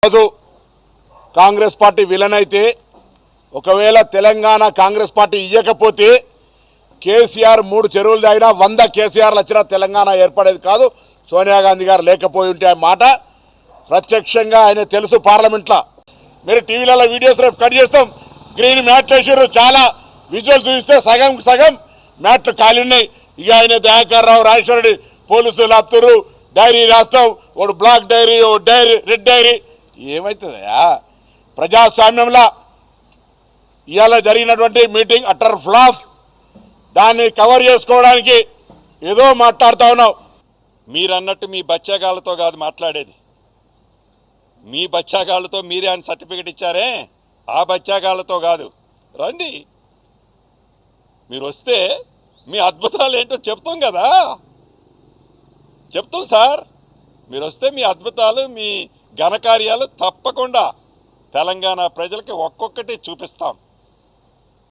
రోజు Congress party villain అయితే ఒకవేళ తెలంగాణ కాంగ్రెస్ పార్టీ ఇయ్యకపోతే కేసీఆర్ 3 చెరువులు దాగినా 100 కేసీఆర్లు వచ్చినా తెలంగాణ ఏర్పడేది కాదు. సోనియా గాంధీ గారు లేకపోయి ఉంటే ఆ మాట ప్రత్యక్షంగా ఆయన తెలుసు. పార్లమెంట్లో మీరు టీవీలలో వీడియోస్ రేపు కట్ చేస్తాం. గ్రీన్ మ్యాట్లు వేసారు, చాలా విజువల్ చూస్తే సగం మ్యాట్లు ఖాళీ ఉన్నాయి. ఇక ఆయన దయాకర్ రావు రాజేశ్వరరెడ్డి పోలీసులు ఆపుతారు, డైరీ రాస్తాం, ఒక బ్లాక్ డైరీ, ఓ డైరీ, రెడ్ డైరీ. ఏమవుతుందయా ప్రజాస్వామ్యంలో? ఇవాళ జరిగినటువంటి మీటింగ్ అటర్ ఫ్లాప్. దాన్ని కవర్ చేసుకోవడానికి ఏదో మాట్లాడుతూ ఉన్నావు. మీరన్నట్టు మీ బచ్చాగాళ్ళతో కాదు మాట్లాడేది. మీ బచ్చాగాళ్ళతో మీరే ఆయన సర్టిఫికెట్ ఇచ్చారే, ఆ బచ్చాగాళ్ళతో కాదు. రండి, మీరు వస్తే మీ అద్భుతాలు ఏంటో చెప్తాం కదా, చెప్తాం సార్. మీరు వస్తే మీ అద్భుతాలు, మీ ఘనకార్యాలు తప్పకుండా తెలంగాణ ప్రజలకి ఒక్కొక్కటి చూపిస్తాం.